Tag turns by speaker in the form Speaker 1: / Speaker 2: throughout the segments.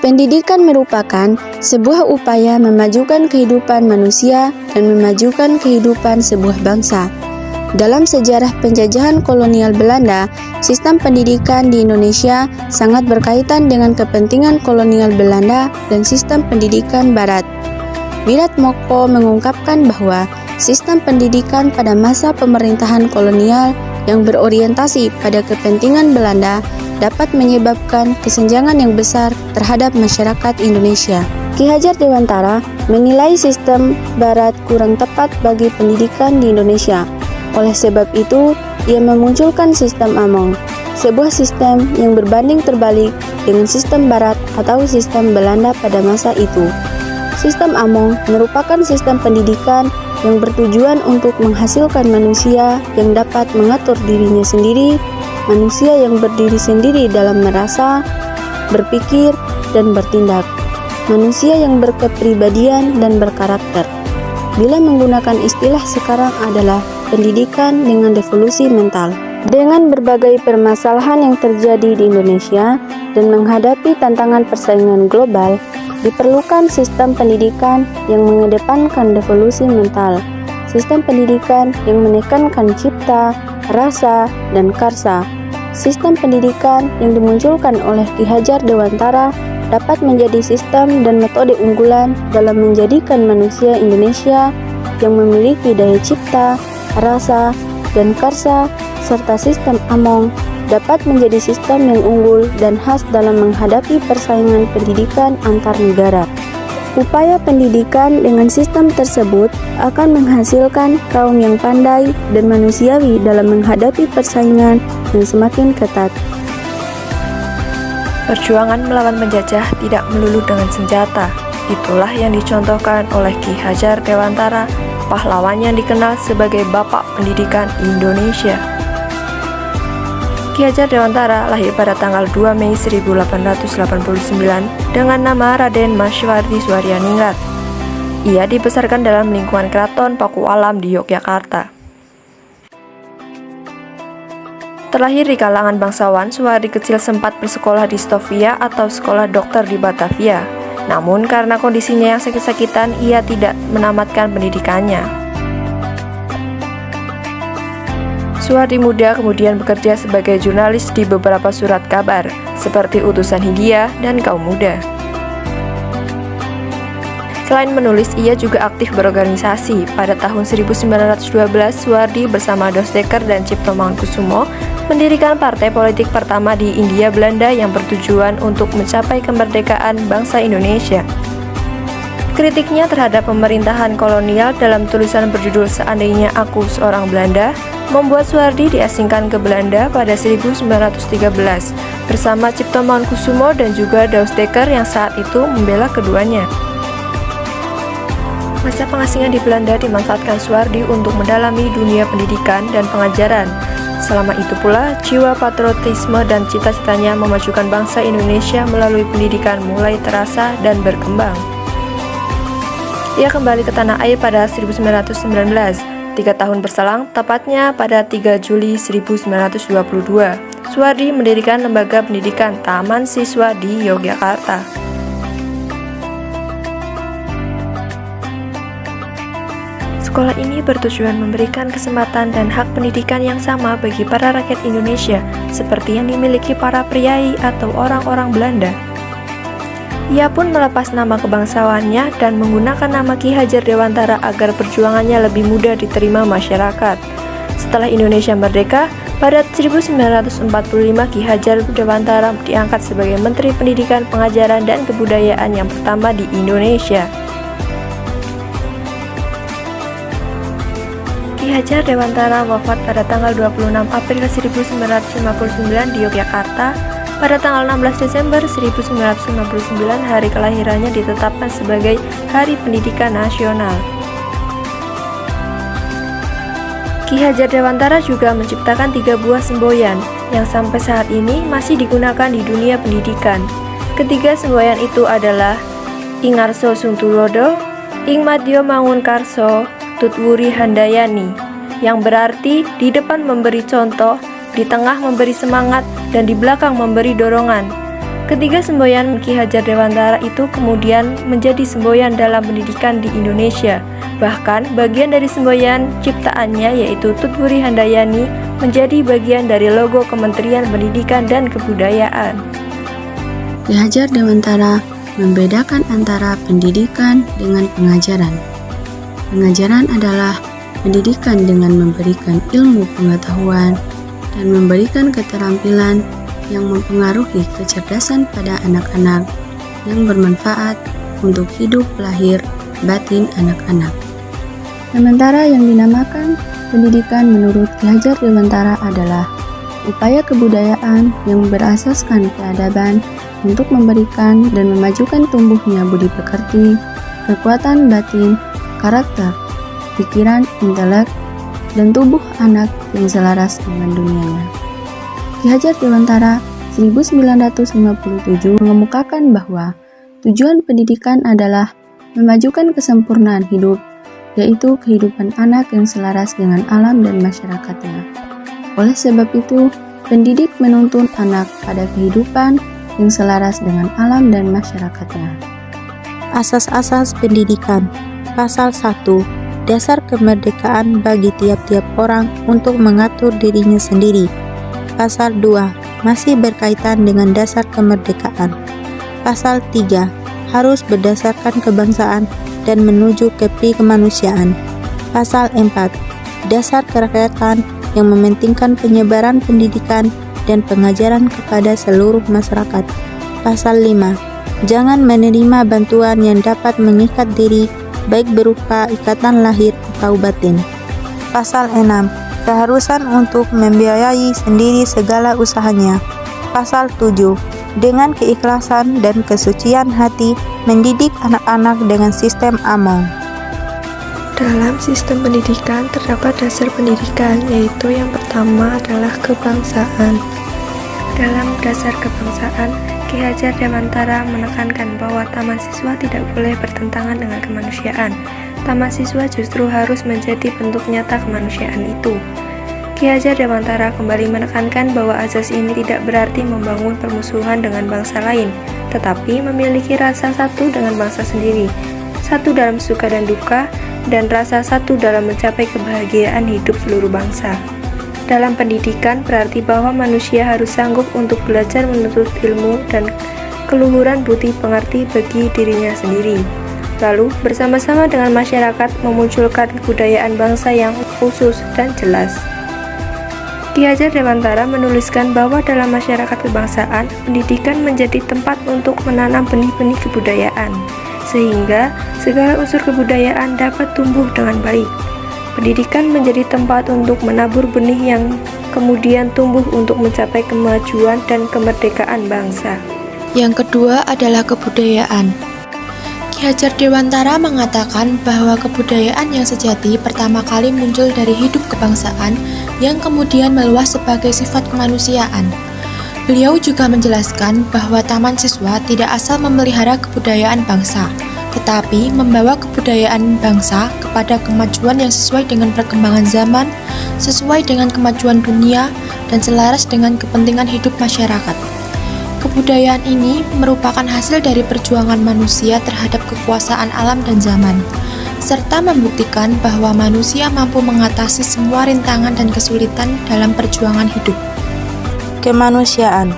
Speaker 1: Pendidikan merupakan sebuah upaya memajukan kehidupan manusia dan memajukan kehidupan sebuah bangsa. Dalam sejarah penjajahan kolonial Belanda, sistem pendidikan di Indonesia sangat berkaitan dengan kepentingan kolonial Belanda dan sistem pendidikan Barat. Wiratmoko mengungkapkan bahwa sistem pendidikan pada masa pemerintahan kolonial yang berorientasi pada kepentingan Belanda dapat menyebabkan kesenjangan yang besar terhadap masyarakat Indonesia. Ki Hajar Dewantara menilai sistem Barat kurang tepat bagi pendidikan di Indonesia. Oleh sebab itu, ia memunculkan sistem Among, sebuah sistem yang berbanding terbalik dengan sistem Barat atau sistem Belanda pada masa itu. Sistem Among merupakan sistem pendidikan yang bertujuan untuk menghasilkan manusia yang dapat mengatur dirinya sendiri, manusia yang berdiri sendiri dalam merasa, berpikir, dan bertindak, manusia yang berkepribadian dan berkarakter. Bila menggunakan istilah sekarang adalah pendidikan dengan revolusi mental. Dengan berbagai permasalahan yang terjadi di Indonesia dan menghadapi tantangan persaingan global, diperlukan sistem pendidikan yang mengedepankan revolusi mental, sistem pendidikan yang menekankan cipta, rasa, dan karsa. Sistem pendidikan yang dimunculkan oleh Ki Hajar Dewantara dapat menjadi sistem dan metode unggulan dalam menjadikan manusia Indonesia yang memiliki daya cipta, rasa, dan karsa, serta sistem Among dapat menjadi sistem yang unggul dan khas dalam menghadapi persaingan pendidikan antar negara. Upaya pendidikan dengan sistem tersebut akan menghasilkan kaum yang pandai dan manusiawi dalam menghadapi persaingan yang semakin ketat.
Speaker 2: Perjuangan melawan penjajah tidak melulu dengan senjata. Itulah yang dicontohkan oleh Ki Hajar Dewantara, pahlawan yang dikenal sebagai Bapak Pendidikan Indonesia. Ki Hajar Dewantara lahir pada tanggal 2 Mei 1889 dengan nama Raden Maswardi Suwaryaningrat. Ia dibesarkan dalam lingkungan keraton Pakualam di Yogyakarta. Terlahir di kalangan bangsawan, Suwardi kecil sempat bersekolah di Stovia atau sekolah dokter di Batavia. Namun karena kondisinya yang sakit-sakitan, ia tidak menamatkan pendidikannya. Suwardi muda kemudian bekerja sebagai jurnalis di beberapa surat kabar, seperti Utusan Hindia dan Kaum Muda. Selain menulis, ia juga aktif berorganisasi. Pada tahun 1912, Suwardi bersama Dosdekker dan Cipto Mangunkusumo mendirikan partai politik pertama di Hindia Belanda yang bertujuan untuk mencapai kemerdekaan bangsa Indonesia. Kritiknya terhadap pemerintahan kolonial dalam tulisan berjudul Seandainya Aku Seorang Belanda membuat Suwardi diasingkan ke Belanda pada 1913 bersama Cipto Mangunkusumo dan juga Dosdekker yang saat itu membela keduanya. Masa pengasingan di Belanda dimanfaatkan Suwardi untuk mendalami dunia pendidikan dan pengajaran. Selama itu pula, jiwa patriotisme dan cita-citanya memajukan bangsa Indonesia melalui pendidikan mulai terasa dan berkembang. Ia kembali ke tanah air pada 1919, 3 tahun berselang, tepatnya pada 3 Juli 1922. Suwardi mendirikan lembaga pendidikan Taman Siswa di Yogyakarta. Sekolah ini bertujuan memberikan kesempatan dan hak pendidikan yang sama bagi para rakyat Indonesia, seperti yang dimiliki para priai atau orang-orang Belanda. Ia pun melepas nama kebangsawannya dan menggunakan nama Ki Hajar Dewantara agar perjuangannya lebih mudah diterima masyarakat. Setelah Indonesia merdeka, pada 1945 Ki Hajar Dewantara diangkat sebagai Menteri Pendidikan, Pengajaran, dan Kebudayaan yang pertama di Indonesia. Ki Hajar Dewantara wafat pada tanggal 26 April 1959 di Yogyakarta. Pada tanggal 16 Desember 1959, hari kelahirannya ditetapkan sebagai Hari Pendidikan Nasional. Ki Hajar Dewantara juga menciptakan 3 buah semboyan yang sampai saat ini masih digunakan di dunia pendidikan. Ketiga semboyan itu adalah Ing Arso Sungtulodo, Ing Madyo Mangunkarso, Tutwuri Handayani, yang berarti di depan memberi contoh, di tengah memberi semangat, dan di belakang memberi dorongan. Ketiga semboyan Ki Hajar Dewantara itu kemudian menjadi semboyan dalam pendidikan di Indonesia. Bahkan bagian dari semboyan ciptaannya yaitu Tutwuri Handayani menjadi bagian dari logo Kementerian Pendidikan dan Kebudayaan.
Speaker 1: Ki Hajar Dewantara membedakan antara pendidikan dengan pengajaran. Pengajaran adalah pendidikan dengan memberikan ilmu pengetahuan dan memberikan keterampilan yang mempengaruhi kecerdasan pada anak-anak yang bermanfaat untuk hidup lahir batin anak-anak. Sementara yang dinamakan pendidikan menurut Ki Hajar Dewantara adalah upaya kebudayaan yang berasaskan peradaban untuk memberikan dan memajukan tumbuhnya budi pekerti, kekuatan batin, karakter, pikiran, intelek, dan tubuh anak yang selaras dengan dunianya. Ki Hajar Dewantara 1957 mengemukakan bahwa tujuan pendidikan adalah memajukan kesempurnaan hidup, yaitu kehidupan anak yang selaras dengan alam dan masyarakatnya. Oleh sebab itu, pendidik menuntun anak pada kehidupan yang selaras dengan alam dan masyarakatnya.
Speaker 3: Asas-asas pendidikan. Pasal 1. Dasar kemerdekaan bagi tiap-tiap orang untuk mengatur dirinya sendiri. Pasal 2. Masih berkaitan dengan dasar kemerdekaan. Pasal 3. Harus berdasarkan kebangsaan dan menuju ke kemanusiaan. Pasal 4. Dasar kerakyatan yang mementingkan penyebaran pendidikan dan pengajaran kepada seluruh masyarakat. Pasal 5. Jangan menerima bantuan yang dapat mengikat diri, baik berupa ikatan lahir atau batin. Pasal 6. Keharusan untuk membiayai sendiri segala usahanya. Pasal 7. Dengan keikhlasan dan kesucian hati mendidik anak-anak dengan sistem AMONG.
Speaker 4: Dalam sistem pendidikan terdapat dasar pendidikan, yaitu yang pertama adalah kebangsaan.
Speaker 2: Dalam dasar kebangsaan, Ki Hajar Dewantara menekankan bahwa taman siswa tidak boleh bertentangan dengan kemanusiaan. Taman siswa justru harus menjadi bentuk nyata kemanusiaan itu. Ki Hajar Dewantara kembali menekankan bahwa azas ini tidak berarti membangun permusuhan dengan bangsa lain, tetapi memiliki rasa satu dengan bangsa sendiri, satu dalam suka dan duka, dan rasa satu dalam mencapai kebahagiaan hidup seluruh bangsa. Dalam pendidikan berarti bahwa manusia harus sanggup untuk belajar menuntut ilmu dan keluhuran budi pengerti bagi dirinya sendiri. Lalu bersama-sama dengan masyarakat memunculkan kebudayaan bangsa yang khusus dan jelas. Ki Hajar Dewantara menuliskan bahwa dalam masyarakat kebangsaan, pendidikan menjadi tempat untuk menanam benih-benih kebudayaan, sehingga segala unsur kebudayaan dapat tumbuh dengan baik. Pendidikan menjadi tempat untuk menabur benih yang kemudian tumbuh untuk mencapai kemajuan dan kemerdekaan bangsa.
Speaker 5: Yang kedua adalah kebudayaan. Ki Hajar Dewantara mengatakan bahwa kebudayaan yang sejati pertama kali muncul dari hidup kebangsaan yang kemudian meluas sebagai sifat kemanusiaan. Beliau juga menjelaskan bahwa taman siswa tidak asal memelihara kebudayaan bangsa, tetapi membawa kebudayaan bangsa kepada kemajuan yang sesuai dengan perkembangan zaman, sesuai dengan kemajuan dunia, dan selaras dengan kepentingan hidup masyarakat. Kebudayaan ini merupakan hasil dari perjuangan manusia terhadap kekuasaan alam dan zaman, serta membuktikan bahwa manusia mampu mengatasi semua rintangan dan kesulitan dalam perjuangan hidup.
Speaker 3: Kemanusiaan.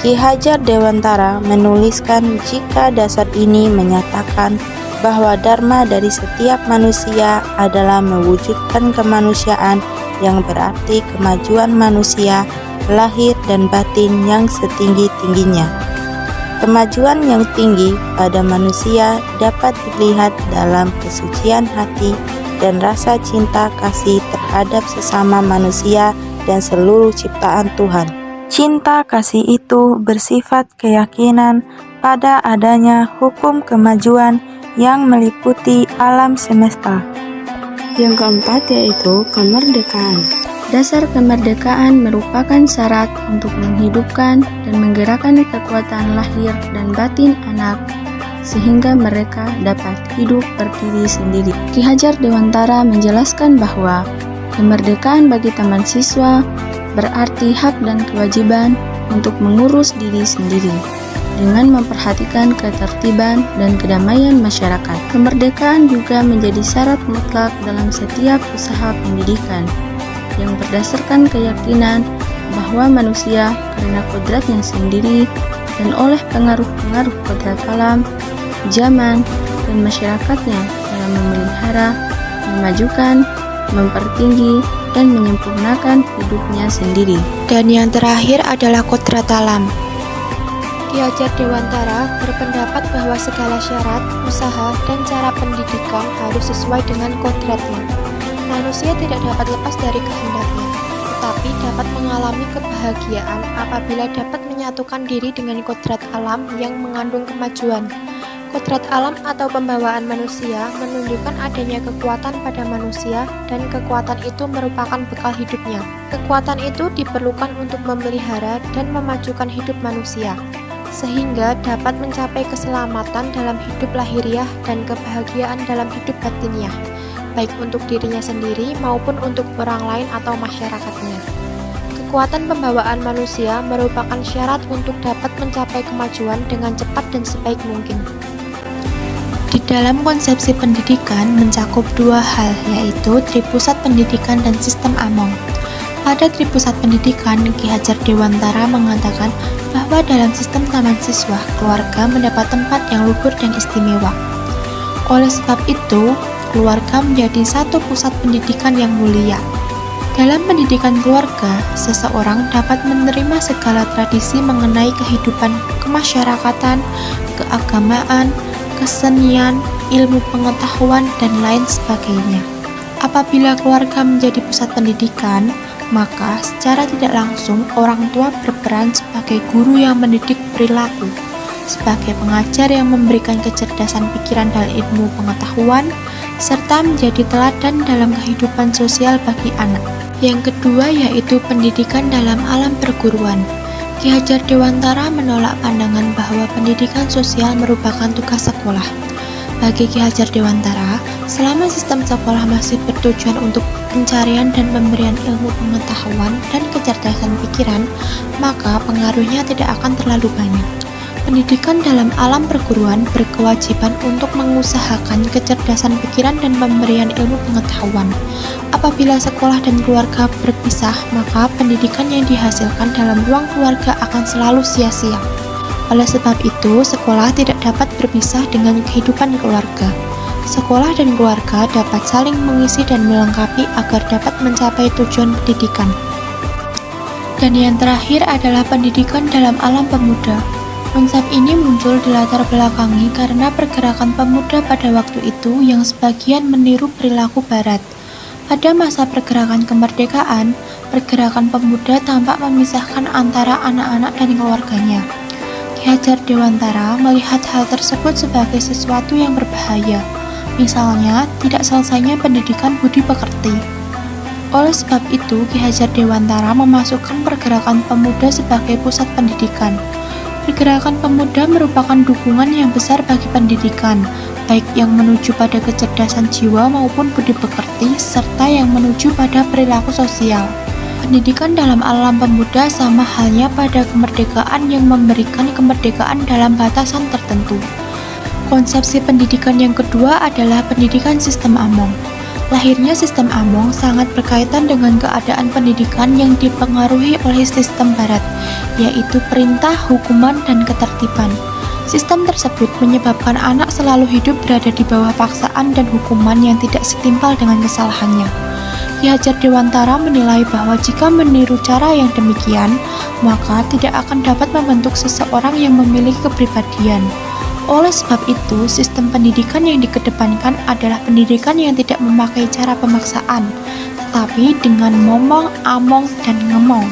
Speaker 3: Ki Hajar Dewantara menuliskan jika dasar ini menyatakan bahwa dharma dari setiap manusia adalah mewujudkan kemanusiaan yang berarti kemajuan manusia lahir dan batin yang setinggi-tingginya. Kemajuan yang tinggi pada manusia dapat dilihat dalam kesucian hati dan rasa cinta kasih terhadap sesama manusia dan seluruh ciptaan Tuhan. Cinta kasih itu bersifat keyakinan pada adanya hukum kemajuan yang meliputi alam semesta.
Speaker 1: Yang keempat yaitu kemerdekaan. Dasar kemerdekaan merupakan syarat untuk menghidupkan dan menggerakkan kekuatan lahir dan batin anak sehingga mereka dapat hidup berdiri sendiri. Ki Hajar Dewantara menjelaskan bahwa kemerdekaan bagi taman siswa berarti hak dan kewajiban untuk mengurus diri sendiri. dengan memperhatikan ketertiban dan kedamaian masyarakat. Kemerdekaan juga menjadi syarat mutlak dalam setiap usaha pendidikan yang berdasarkan keyakinan bahwa manusia karena kodratnya sendiri dan oleh pengaruh-pengaruh kodrat alam, zaman, dan masyarakatnya dalam memelihara, memajukan, mempertinggi, dan menyempurnakan hidupnya sendiri.
Speaker 5: Dan yang terakhir adalah kodrat alam. Ki Hajar Dewantara berpendapat bahwa segala syarat, usaha, dan cara pendidikan harus sesuai dengan kodratnya. Manusia tidak dapat lepas dari kehendaknya, tetapi dapat mengalami kebahagiaan apabila dapat menyatukan diri dengan kodrat alam yang mengandung kemajuan. Kodrat alam atau pembawaan manusia menunjukkan adanya kekuatan pada manusia dan kekuatan itu merupakan bekal hidupnya. Kekuatan itu diperlukan untuk memelihara dan memajukan hidup manusia, sehingga dapat mencapai keselamatan dalam hidup lahiriah dan kebahagiaan dalam hidup batiniah, baik untuk dirinya sendiri maupun untuk orang lain atau masyarakatnya. Kekuatan pembawaan manusia merupakan syarat untuk dapat mencapai kemajuan dengan cepat dan sebaik mungkin. Di dalam konsepsi pendidikan mencakup dua hal, yaitu Tripusat Pendidikan dan Sistem Among. Pada Tripusat Pendidikan, Ki Hajar Dewantara mengatakan bahwa dalam sistem taman siswa, keluarga mendapat tempat yang luhur dan istimewa. Oleh sebab itu, keluarga menjadi satu pusat pendidikan yang mulia. Dalam pendidikan keluarga, seseorang dapat menerima segala tradisi mengenai kehidupan kemasyarakatan, keagamaan, kesenian, ilmu pengetahuan, dan lain sebagainya. Apabila keluarga menjadi pusat pendidikan, maka secara tidak langsung orang tua berperan sebagai guru yang mendidik perilaku, sebagai pengajar yang memberikan kecerdasan pikiran dan ilmu pengetahuan, serta menjadi teladan dalam kehidupan sosial bagi anak. Yang kedua yaitu pendidikan dalam alam perguruan. Ki Hajar Dewantara menolak pandangan bahwa pendidikan sosial merupakan tugas sekolah. Bagi Ki Hajar Dewantara, selama sistem sekolah masih bertujuan untuk pencarian dan pemberian ilmu pengetahuan dan kecerdasan pikiran, maka pengaruhnya tidak akan terlalu banyak. Pendidikan dalam alam perguruan berkewajiban untuk mengusahakan kecerdasan pikiran dan pemberian ilmu pengetahuan. Apabila sekolah dan keluarga berpisah, maka pendidikan yang dihasilkan dalam ruang keluarga akan selalu sia-sia. Oleh sebab itu, sekolah tidak dapat berpisah dengan kehidupan keluarga. Sekolah dan keluarga dapat saling mengisi dan melengkapi agar dapat mencapai tujuan pendidikan. Dan yang terakhir adalah pendidikan dalam alam pemuda. Konsep ini muncul di latar belakangi karena pergerakan pemuda pada waktu itu yang sebagian meniru perilaku Barat. Pada masa pergerakan kemerdekaan, pergerakan pemuda tampak memisahkan antara anak-anak dan keluarganya. Ki Hajar Dewantara melihat hal tersebut sebagai sesuatu yang berbahaya, misalnya tidak selesainya pendidikan budi pekerti. Oleh sebab itu, Ki Hajar Dewantara memasukkan pergerakan pemuda sebagai pusat pendidikan. Pergerakan pemuda merupakan dukungan yang besar bagi pendidikan, baik yang menuju pada kecerdasan jiwa maupun budi pekerti, serta yang menuju pada perilaku sosial. Pendidikan dalam alam pemuda sama halnya pada kemerdekaan yang memberikan kemerdekaan dalam batasan tertentu. Konsepsi pendidikan yang kedua adalah pendidikan sistem Among. Lahirnya sistem Among sangat berkaitan dengan keadaan pendidikan yang dipengaruhi oleh sistem Barat, yaitu perintah, hukuman, dan ketertiban. Sistem tersebut menyebabkan anak selalu hidup berada di bawah paksaan dan hukuman yang tidak setimpal dengan kesalahannya. Ki Hajar Dewantara menilai bahwa jika meniru cara yang demikian, maka tidak akan dapat membentuk seseorang yang memiliki kepribadian. Oleh sebab itu, sistem pendidikan yang dikedepankan adalah pendidikan yang tidak memakai cara pemaksaan, tetapi dengan momong, among, dan ngemong.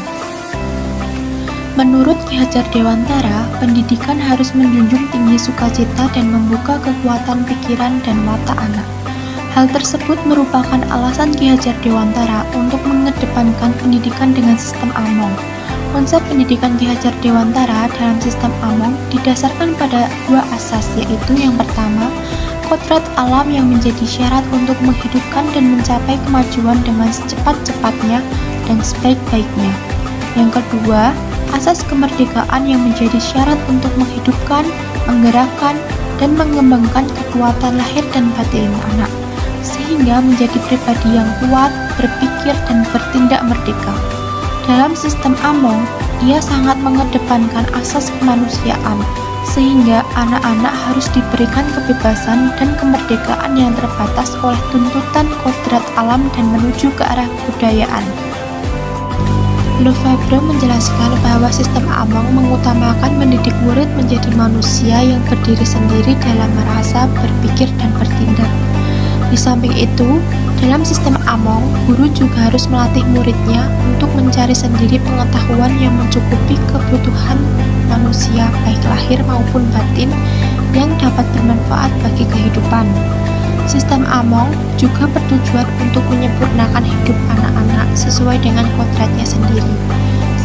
Speaker 5: Menurut Ki Hajar Dewantara, pendidikan harus menjunjung tinggi sukacita dan membuka kekuatan pikiran dan mata anak. Hal tersebut merupakan alasan Ki Hajar Dewantara untuk mengedepankan pendidikan dengan sistem Among. Konsep pendidikan Ki Hajar Dewantara dalam sistem Among didasarkan pada dua asas, yaitu yang pertama, kodrat alam yang menjadi syarat untuk menghidupkan dan mencapai kemajuan dengan secepat-cepatnya dan sebaik-baiknya. Yang kedua, asas kemerdekaan yang menjadi syarat untuk menghidupkan, menggerakkan, dan mengembangkan kekuatan lahir dan batin anak, sehingga menjadi pribadi yang kuat, berpikir, dan bertindak merdeka. Dalam sistem Among, ia sangat mengedepankan asas kemanusiaan, sehingga anak-anak harus diberikan kebebasan dan kemerdekaan yang terbatas oleh tuntutan kodrat alam dan menuju ke arah kebudayaan. Lefebvre menjelaskan bahwa sistem Among mengutamakan mendidik murid menjadi manusia yang berdiri sendiri dalam merasa, berpikir, dan bertindak. Di samping itu, dalam sistem Among, guru juga harus melatih muridnya untuk mencari sendiri pengetahuan yang mencukupi kebutuhan manusia baik lahir maupun batin yang dapat bermanfaat bagi kehidupan. Sistem Among juga bertujuan untuk menyempurnakan hidup anak-anak sesuai dengan kodratnya sendiri,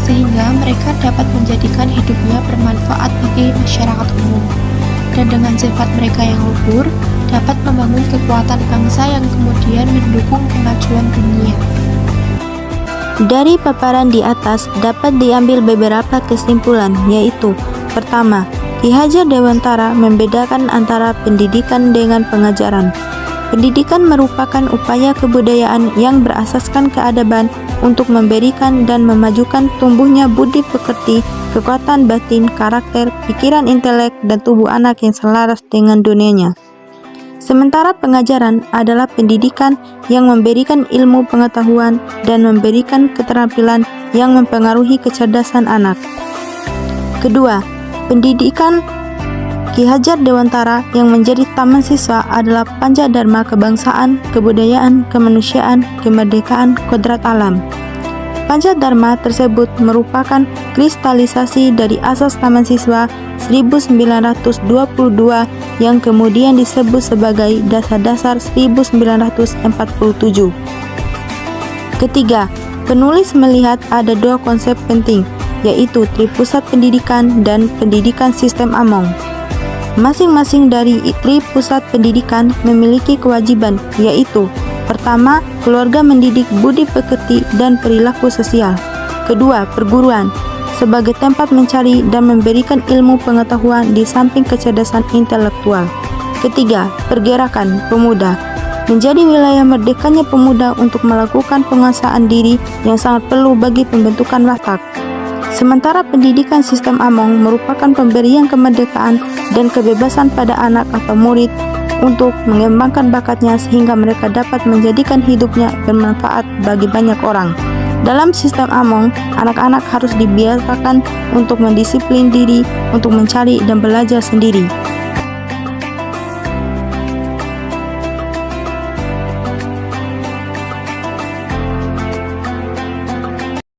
Speaker 5: sehingga mereka dapat menjadikan hidupnya bermanfaat bagi masyarakat umum, dan dengan sifat mereka yang luhur, dapat membangun kekuatan bangsa yang kemudian mendukung kemajuan dunia.
Speaker 3: Dari paparan di atas dapat diambil beberapa kesimpulan, yaitu: pertama, Ki Hajar Dewantara membedakan antara pendidikan dengan pengajaran. Pendidikan merupakan upaya kebudayaan yang berasaskan keadaban untuk memberikan dan memajukan tumbuhnya budi pekerti, kekuatan batin, karakter, pikiran intelek, dan tubuh anak yang selaras dengan dunianya. Sementara pengajaran adalah pendidikan yang memberikan ilmu pengetahuan dan memberikan keterampilan yang mempengaruhi kecerdasan anak. Kedua, pendidikan Ki Hajar Dewantara yang menjadi taman siswa adalah Panca-Dharma kebangsaan, kebudayaan, kemanusiaan, kemerdekaan, kodrat alam. Panca-Dharma tersebut merupakan kristalisasi dari asas taman siswa 1922 yang kemudian disebut sebagai dasar-dasar 1947. Ketiga, penulis melihat ada dua konsep penting, yaitu Tripusat Pendidikan dan Pendidikan Sistem Among. Masing-masing dari Tripusat Pendidikan memiliki kewajiban, yaitu: pertama, keluarga mendidik budi pekerti dan perilaku sosial. Kedua, perguruan sebagai tempat mencari dan memberikan ilmu pengetahuan di samping kecerdasan intelektual. Ketiga, pergerakan pemuda menjadi wilayah merdekanya pemuda untuk melakukan penguasaan diri yang sangat perlu bagi pembentukan watak. Sementara pendidikan sistem Among merupakan pemberian kemerdekaan dan kebebasan pada anak atau murid untuk mengembangkan bakatnya sehingga mereka dapat menjadikan hidupnya bermanfaat bagi banyak orang. Dalam sistem Among, anak-anak harus dibiasakan untuk mendisiplin diri, untuk mencari dan belajar sendiri.